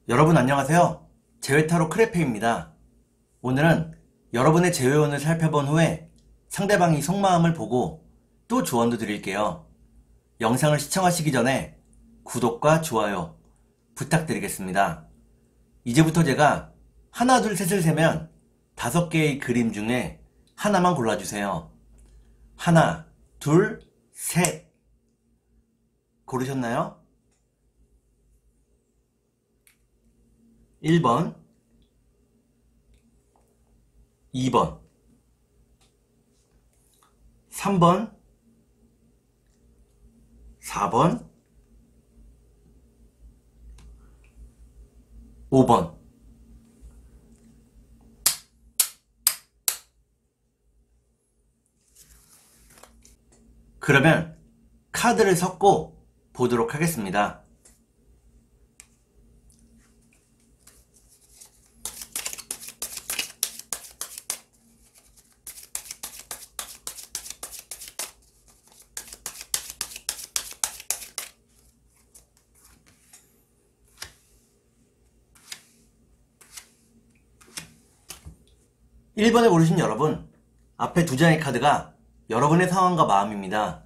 여러분 안녕하세요. 재회타로 크레페입니다. 오늘은 여러분의 재회운을 살펴본 후에 상대방이 속마음을 보고 또 조언도 드릴게요. 영상을 시청하시기 전에 구독과 좋아요 부탁드리겠습니다. 이제부터 제가 하나 둘 셋을 세면 5개의 그림 중에 하나만 골라주세요. 하나, 둘, 셋. 고르셨나요? 1번, 2번, 3번, 4번, 5번. 그러면 카드를 섞고 보도록 하겠습니다. 1번에 고르신 여러분, 앞에 2장의 카드가 여러분의 상황과 마음입니다.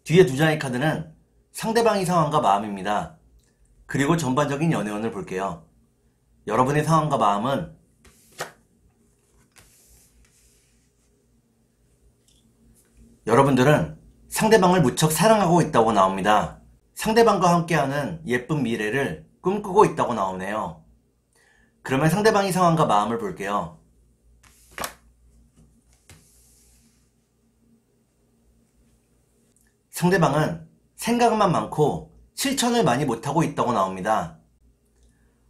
뒤에 2장의 카드는 상대방의 상황과 마음입니다. 그리고 전반적인 연애운을 볼게요. 여러분의 상황과 마음은 여러분들은 상대방을 무척 사랑하고 있다고 나옵니다. 상대방과 함께하는 예쁜 미래를 꿈꾸고 있다고 나오네요. 그러면 상대방의 상황과 마음을 볼게요. 상대방은 생각만 많고 실천을 많이 못하고 있다고 나옵니다.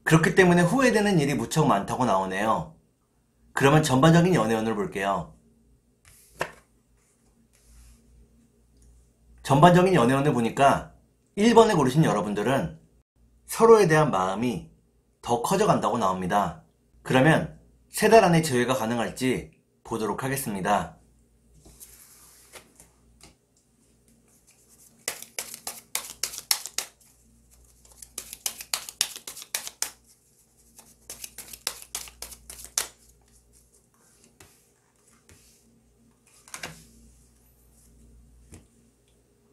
그렇기 때문에 후회되는 일이 무척 많다고 나오네요. 그러면 전반적인 연애운을 볼게요. 전반적인 연애운을 보니까 1번에 고르신 여러분들은 서로에 대한 마음이 더 커져간다고 나옵니다. 그러면 3달 안에 재회가 가능할지 보도록 하겠습니다.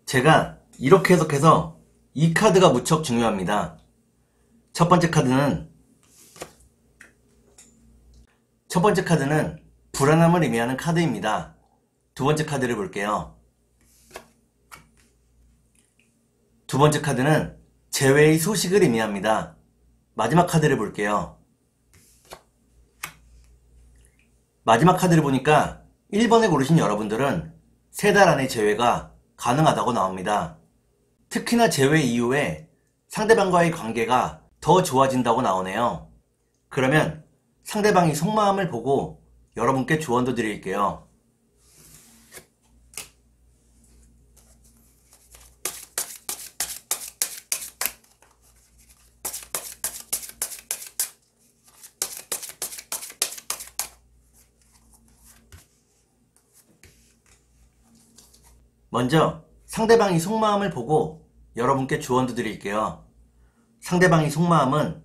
제가 이렇게 해석해서 이 카드가 무척 중요합니다. 첫 번째 카드는 불안함을 의미하는 카드입니다. 두 번째 카드를 볼게요. 두 번째 카드는 재회의 소식을 의미합니다. 마지막 카드를 볼게요. 마지막 카드를 보니까 1번에 고르신 여러분들은 3달 안에 재회가 가능하다고 나옵니다. 특히나 재회 이후에 상대방과의 관계가 더 좋아진다고 나오네요. 그러면 상대방이 속마음을 보고 여러분께 조언도 드릴게요. 먼저 상대방이 속마음을 보고 여러분께 조언도 드릴게요. 상대방의 속마음은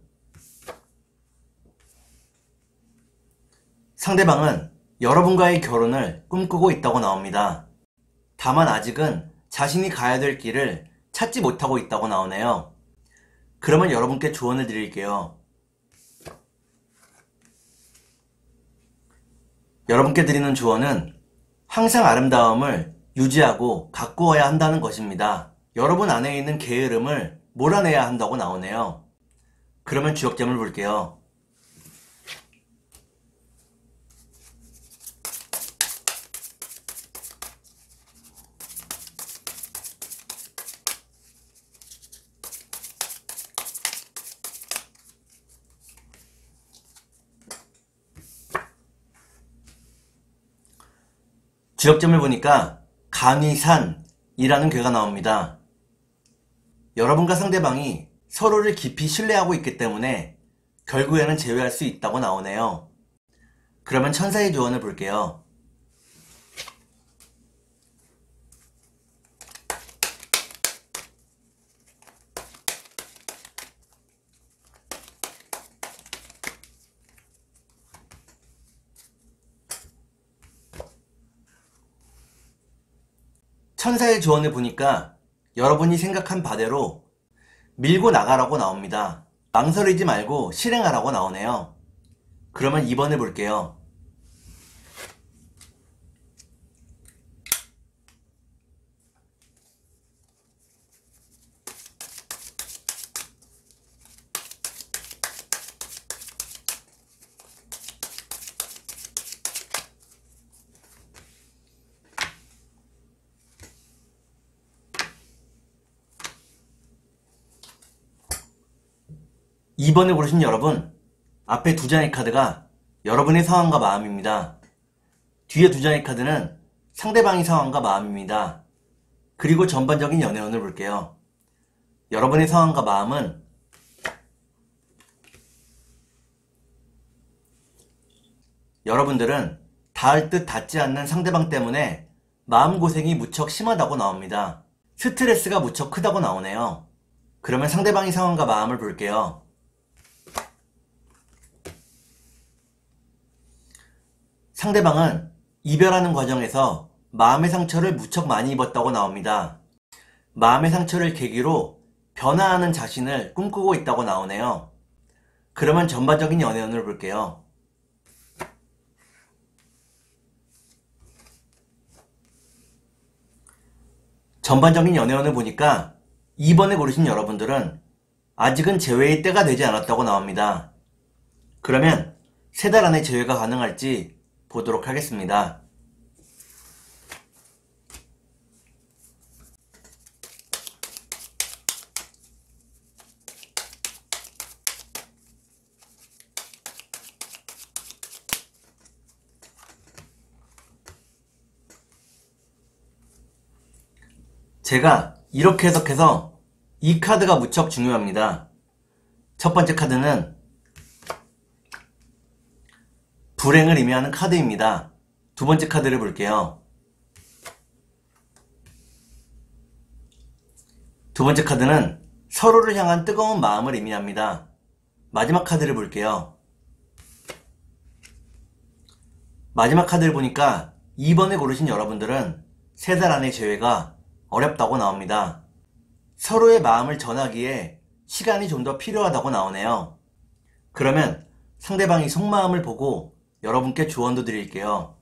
상대방은 여러분과의 결혼을 꿈꾸고 있다고 나옵니다. 다만 아직은 자신이 가야 될 길을 찾지 못하고 있다고 나오네요. 그러면 여러분께 조언을 드릴게요. 여러분께 드리는 조언은 항상 아름다움을 유지하고 가꾸어야 한다는 것입니다. 여러분 안에 있는 게으름을 몰아내야 한다고 나오네요. 그러면 주역점을 볼게요. 주역점을 보니까 강의산이라는 괴가 나옵니다. 여러분과 상대방이 서로를 깊이 신뢰하고 있기 때문에 결국에는 재회할 수 있다고 나오네요. 그러면 천사의 조언을 볼게요. 천사의 조언을 보니까 여러분이 생각한 바대로 밀고 나가라고 나옵니다. 망설이지 말고 실행하라고 나오네요. 그러면 2번을 볼게요. 이번에 고르신 여러분, 앞에 2장의 카드가 여러분의 상황과 마음입니다. 뒤에 2장의 카드는 상대방의 상황과 마음입니다. 그리고 전반적인 연애운을 볼게요. 여러분의 상황과 마음은 여러분들은 닿을 듯 닿지 않는 상대방 때문에 마음고생이 무척 심하다고 나옵니다. 스트레스가 무척 크다고 나오네요. 그러면 상대방의 상황과 마음을 볼게요. 상대방은 이별하는 과정에서 마음의 상처를 무척 많이 입었다고 나옵니다. 마음의 상처를 계기로 변화하는 자신을 꿈꾸고 있다고 나오네요. 그러면 전반적인 연애운을 볼게요. 전반적인 연애운을 보니까 2번에 고르신 여러분들은 아직은 재회의 때가 되지 않았다고 나옵니다. 그러면 3달 안에 재회가 가능할지 보도록 하겠습니다. 제가 이렇게 해석해서 이 카드가 무척 중요합니다. 첫 번째 카드는 불행을 의미하는 카드입니다. 두 번째 카드를 볼게요. 두 번째 카드는 서로를 향한 뜨거운 마음을 의미합니다. 마지막 카드를 볼게요. 마지막 카드를 보니까 2번에 고르신 여러분들은 3달 안의 재회가 어렵다고 나옵니다. 서로의 마음을 전하기에 시간이 좀 더 필요하다고 나오네요. 그러면 상대방이 속마음을 보고 여러분께 조언도 드릴게요.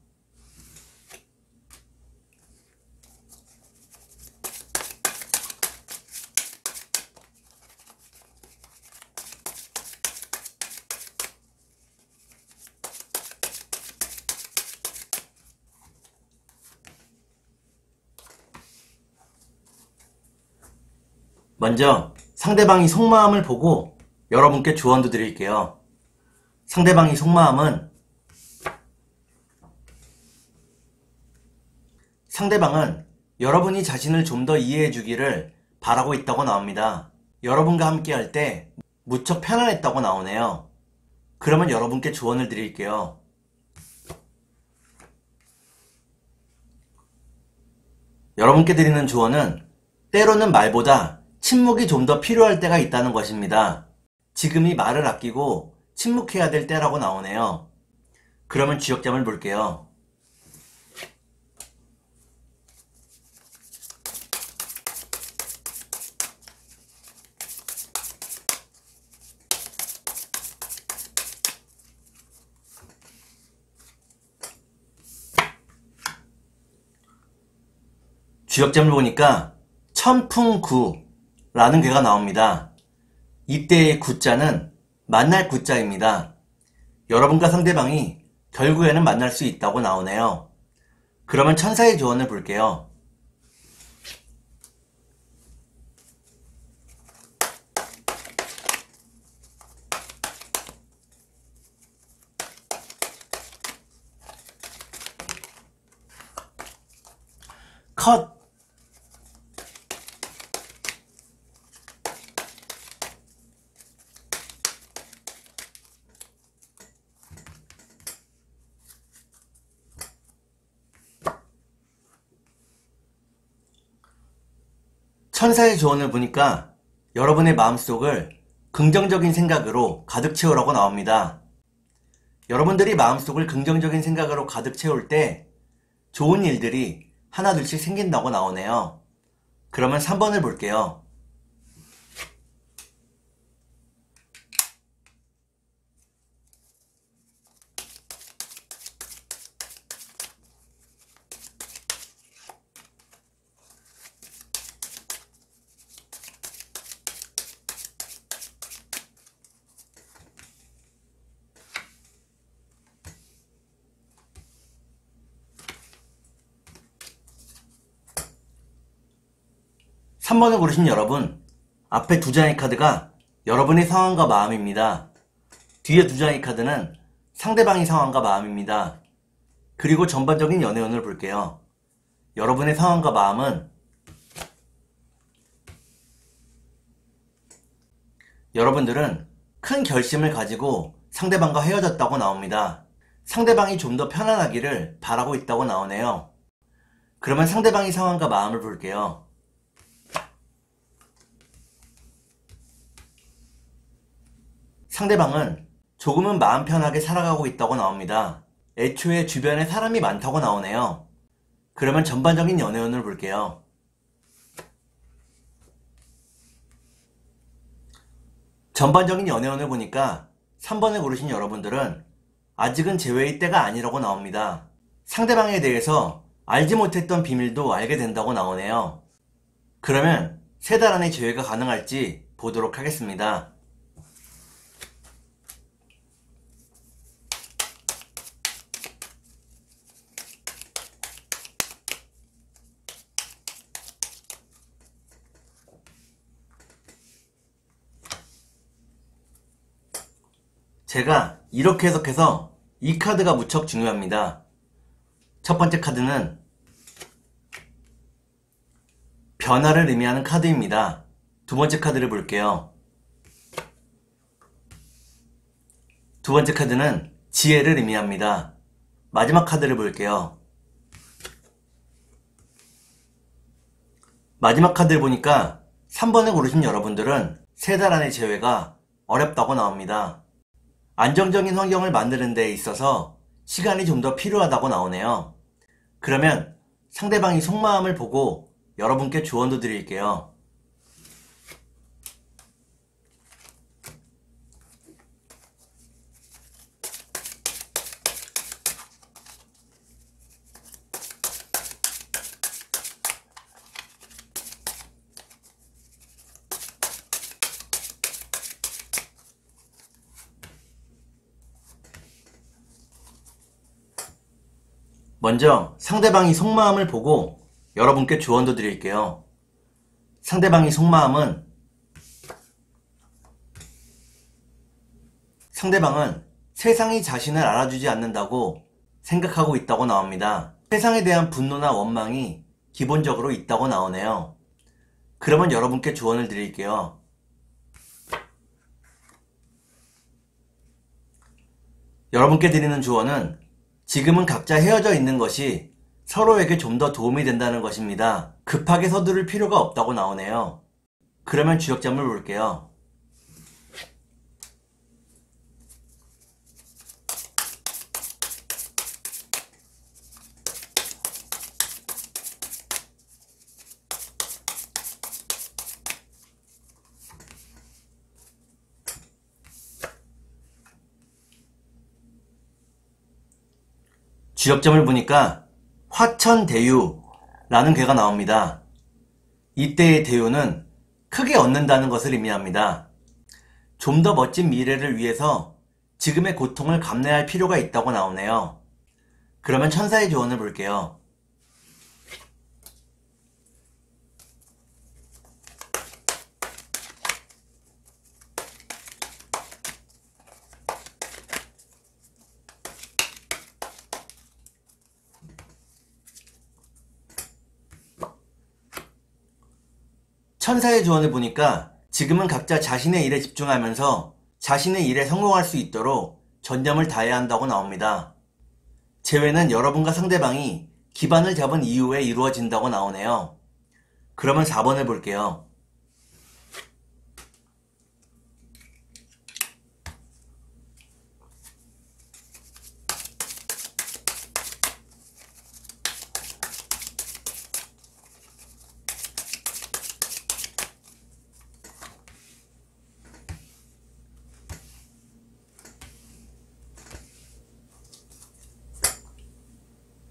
먼저 상대방이 속마음을 보고 여러분께 조언도 드릴게요. 상대방이 속마음은 상대방은 여러분이 자신을 좀 더 이해해 주기를 바라고 있다고 나옵니다. 여러분과 함께 할 때 무척 편안했다고 나오네요. 그러면 여러분께 조언을 드릴게요. 여러분께 드리는 조언은 때로는 말보다 침묵이 좀 더 필요할 때가 있다는 것입니다. 지금이 말을 아끼고 침묵해야 될 때라고 나오네요. 그러면 지역점을 볼게요. 주역점을 보니까 천풍구라는 괴가 나옵니다. 이때의 구자는 만날 구자입니다. 여러분과 상대방이 결국에는 만날 수 있다고 나오네요. 그러면 천사의 조언을 볼게요. 컷! 천사의 조언을 보니까 여러분의 마음속을 긍정적인 생각으로 가득 채우라고 나옵니다. 여러분들이 마음속을 긍정적인 생각으로 가득 채울 때 좋은 일들이 하나 둘씩 생긴다고 나오네요. 그러면 3번을 볼게요. 삼 3번을 고르신 여러분, 앞에 두 장의 카드가 여러분의 상황과 마음입니다. 뒤에 두 장의 카드는 상대방의 상황과 마음입니다. 그리고 전반적인 연애운을 볼게요. 여러분의 상황과 마음은 여러분들은 큰 결심을 가지고 상대방과 헤어졌다고 나옵니다. 상대방이 좀 더 편안하기를 바라고 있다고 나오네요. 그러면 상대방의 상황과 마음을 볼게요. 상대방은 조금은 마음 편하게 살아가고 있다고 나옵니다. 애초에 주변에 사람이 많다고 나오네요. 그러면 전반적인 연애운을 볼게요. 전반적인 연애운을 보니까 3번을 고르신 여러분들은 아직은 재회의 때가 아니라고 나옵니다. 상대방에 대해서 알지 못했던 비밀도 알게 된다고 나오네요. 그러면 3달 안에 재회가 가능할지 보도록 하겠습니다. 제가 이렇게 해석해서 이 카드가 무척 중요합니다. 첫 번째 카드는 변화를 의미하는 카드입니다. 두 번째 카드를 볼게요. 두 번째 카드는 지혜를 의미합니다. 마지막 카드를 볼게요. 마지막 카드를 보니까 3번을 고르신 여러분들은 3달 안의 재회가 어렵다고 나옵니다. 안정적인 환경을 만드는 데 있어서 시간이 좀 더 필요하다고 나오네요. 그러면 상대방이 속마음을 보고 여러분께 조언도 드릴게요. 먼저 상대방이 속마음을 보고 여러분께 조언도 드릴게요. 상대방의 속마음은 상대방은 세상이 자신을 알아주지 않는다고 생각하고 있다고 나옵니다. 세상에 대한 분노나 원망이 기본적으로 있다고 나오네요. 그러면 여러분께 조언을 드릴게요. 여러분께 드리는 조언은 지금은 각자 헤어져 있는 것이 서로에게 좀 더 도움이 된다는 것입니다. 급하게 서두를 필요가 없다고 나오네요. 그러면 주역점을 볼게요. 주역점을 보니까 화천대유라는 괴가 나옵니다. 이때의 대유는 크게 얻는다는 것을 의미합니다. 좀 더 멋진 미래를 위해서 지금의 고통을 감내할 필요가 있다고 나오네요. 그러면 천사의 조언을 볼게요. 천사의 조언을 보니까 지금은 각자 자신의 일에 집중하면서 자신의 일에 성공할 수 있도록 전념을 다해야 한다고 나옵니다. 재회는 여러분과 상대방이 기반을 잡은 이후에 이루어진다고 나오네요. 그러면 4번을 볼게요.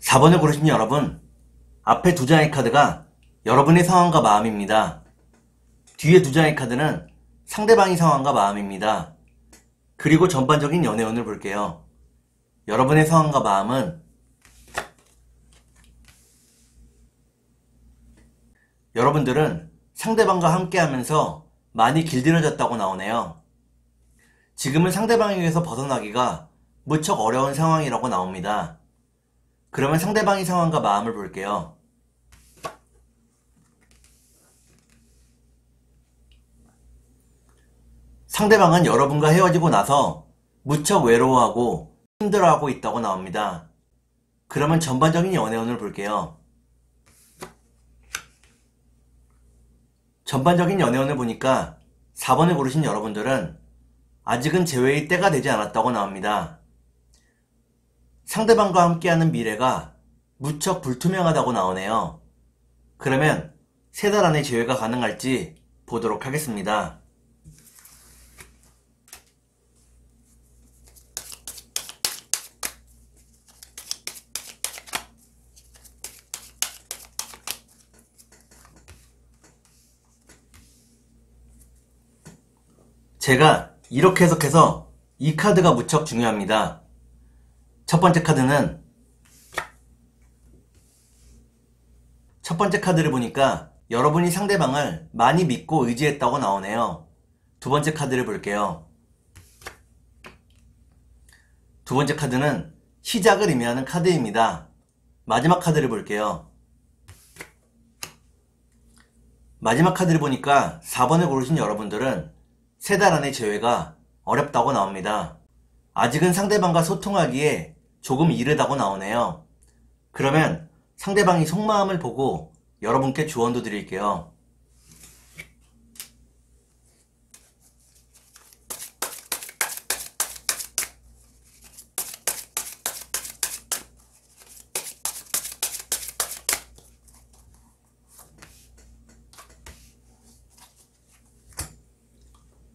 4번을 고르신 여러분, 앞에 두 장의 카드가 여러분의 상황과 마음입니다. 뒤에 두 장의 카드는 상대방의 상황과 마음입니다. 그리고 전반적인 연애운을 볼게요. 여러분의 상황과 마음은 여러분들은 상대방과 함께하면서 많이 길들여졌다고 나오네요. 지금은 상대방에게서 벗어나기가 무척 어려운 상황이라고 나옵니다. 그러면 상대방의 상황과 마음을 볼게요. 상대방은 여러분과 헤어지고 나서 무척 외로워하고 힘들어하고 있다고 나옵니다. 그러면 전반적인 연애운을 볼게요. 전반적인 연애운을 보니까 4번을 고르신 여러분들은 아직은 재회의 때가 되지 않았다고 나옵니다. 상대방과 함께하는 미래가 무척 불투명하다고 나오네요. 그러면 3달 안에 재회가 가능할지 보도록 하겠습니다. 제가 이렇게 해석해서 이 카드가 무척 중요합니다. 첫 번째 카드를 보니까 여러분이 상대방을 많이 믿고 의지했다고 나오네요. 두 번째 카드를 볼게요. 두 번째 카드는 시작을 의미하는 카드입니다. 마지막 카드를 볼게요. 마지막 카드를 보니까 4번을 고르신 여러분들은 3달 안의 재회가 어렵다고 나옵니다. 아직은 상대방과 소통하기에 조금 이르다고 나오네요. 그러면 상대방이 속마음을 보고 여러분께 조언도 드릴게요.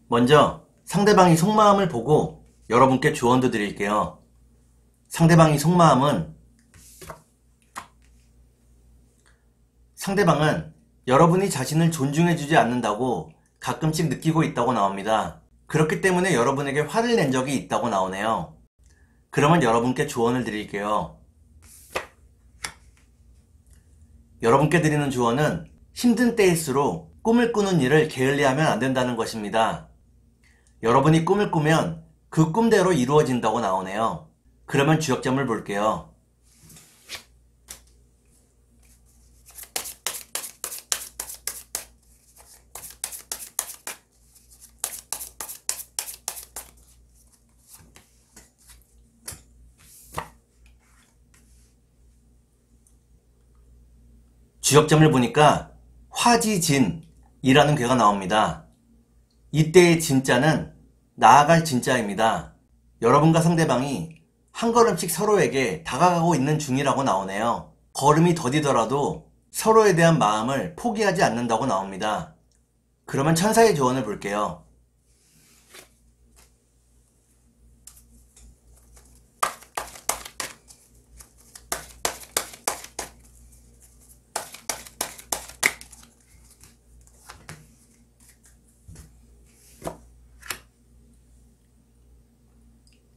먼저 상대방이 속마음을 보고 여러분께 조언도 드릴게요. 상대방은 여러분이 자신을 존중해주지 않는다고 가끔씩 느끼고 있다고 나옵니다. 그렇기 때문에 여러분에게 화를 낸 적이 있다고 나오네요. 그러면 여러분께 조언을 드릴게요. 여러분께 드리는 조언은 힘든 때일수록 꿈을 꾸는 일을 게을리하면 안 된다는 것입니다. 여러분이 꿈을 꾸면 그 꿈대로 이루어진다고 나오네요. 그러면 주역점을 볼게요. 주역점을 보니까 화지진이라는 괴가 나옵니다. 이때의 진자는 나아갈 진자입니다. 여러분과 상대방이 한 걸음씩 서로에게 다가가고 있는 중이라고 나오네요. 걸음이 더디더라도 서로에 대한 마음을 포기하지 않는다고 나옵니다. 그러면 천사의 조언을 볼게요.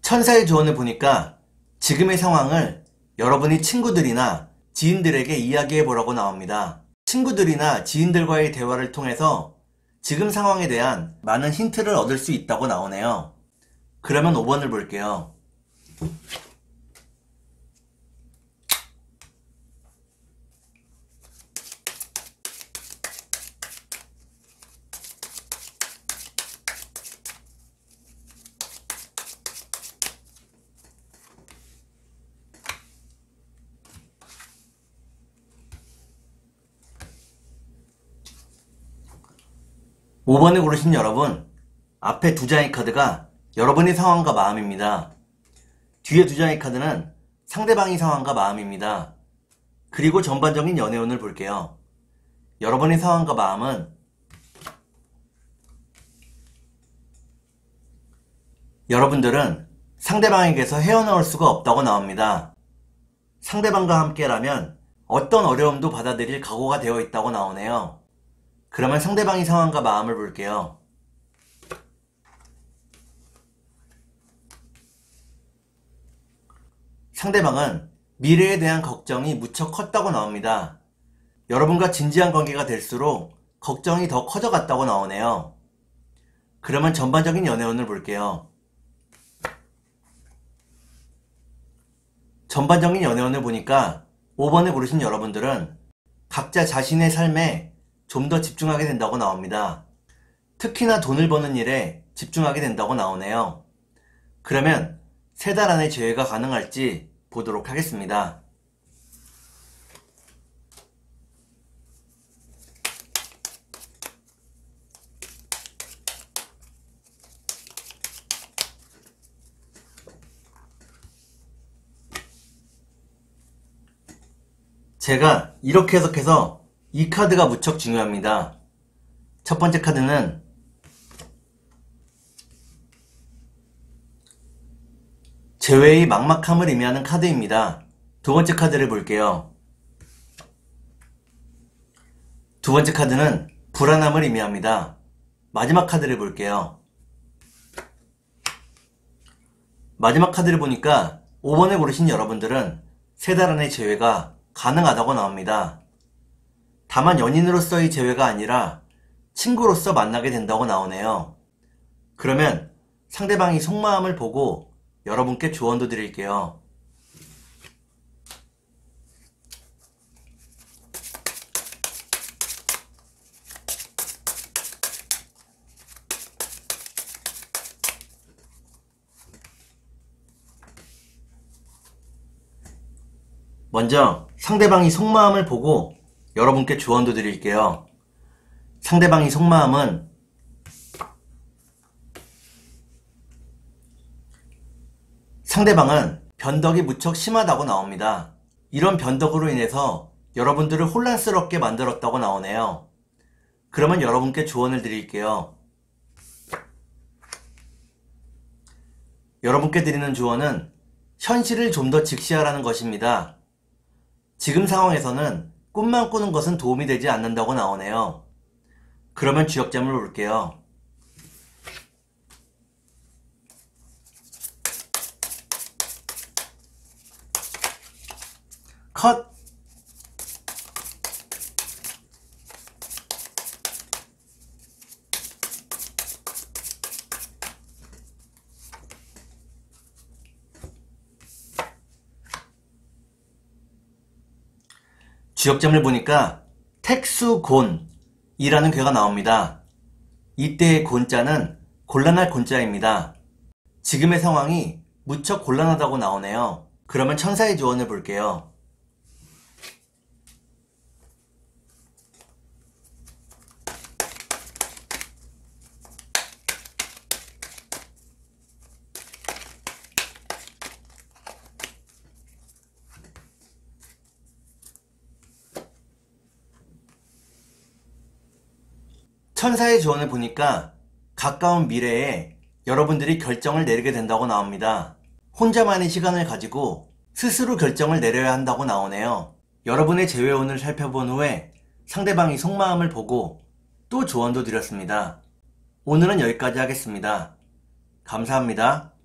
천사의 조언을 보니까 지금의 상황을 여러분이 친구들이나 지인들에게 이야기해 보라고 나옵니다. 친구들이나 지인들과의 대화를 통해서 지금 상황에 대한 많은 힌트를 얻을 수 있다고 나오네요. 그러면 5번을 볼게요. 5번을 고르신 여러분, 앞에 두 장의 카드가 여러분의 상황과 마음입니다. 뒤에 두 장의 카드는 상대방의 상황과 마음입니다. 그리고 전반적인 연애운을 볼게요. 여러분의 상황과 마음은 여러분들은 상대방에게서 헤어나올 수가 없다고 나옵니다. 상대방과 함께라면 어떤 어려움도 받아들일 각오가 되어 있다고 나오네요. 그러면 상대방의 상황과 마음을 볼게요. 상대방은 미래에 대한 걱정이 무척 컸다고 나옵니다. 여러분과 진지한 관계가 될수록 걱정이 더 커져갔다고 나오네요. 그러면 전반적인 연애운을 볼게요. 전반적인 연애운을 보니까 5번을 고르신 여러분들은 각자 자신의 삶에 좀 더 집중하게 된다고 나옵니다. 특히나 돈을 버는 일에 집중하게 된다고 나오네요. 그러면 3달 안에 재회가 가능할지 보도록 하겠습니다. 제가 이렇게 해석해서 이 카드가 무척 중요합니다. 첫 번째 카드는 재회의 막막함을 의미하는 카드입니다. 두 번째 카드를 볼게요. 두 번째 카드는 불안함을 의미합니다. 마지막 카드를 볼게요. 마지막 카드를 보니까 5번을 고르신 여러분들은 3달 안의 재회가 가능하다고 나옵니다. 다만 연인으로서의 재회가 아니라 친구로서 만나게 된다고 나오네요. 그러면 상대방이 속마음을 보고 여러분께 조언도 드릴게요. 먼저 상대방이 속마음을 보고 여러분께 조언도 드릴게요. 상대방이 속마음은 상대방은 변덕이 무척 심하다고 나옵니다. 이런 변덕으로 인해서 여러분들을 혼란스럽게 만들었다고 나오네요. 그러면 여러분께 조언을 드릴게요. 여러분께 드리는 조언은 현실을 좀 더 직시하라는 것입니다. 지금 상황에서는 꿈만 꾸는 것은 도움이 되지 않는다고 나오네요. 그러면 주역점을 볼게요. 컷! 주역점을 보니까 택수곤이라는 괴가 나옵니다. 이때의 곤자는 곤란할 곤자입니다. 지금의 상황이 무척 곤란하다고 나오네요. 그러면 천사의 조언을 볼게요. 천사의 조언을 보니까 가까운 미래에 여러분들이 결정을 내리게 된다고 나옵니다. 혼자만의 시간을 가지고 스스로 결정을 내려야 한다고 나오네요. 여러분의 재회운을 살펴본 후에 상대방이 속마음을 보고 또 조언도 드렸습니다. 오늘은 여기까지 하겠습니다. 감사합니다.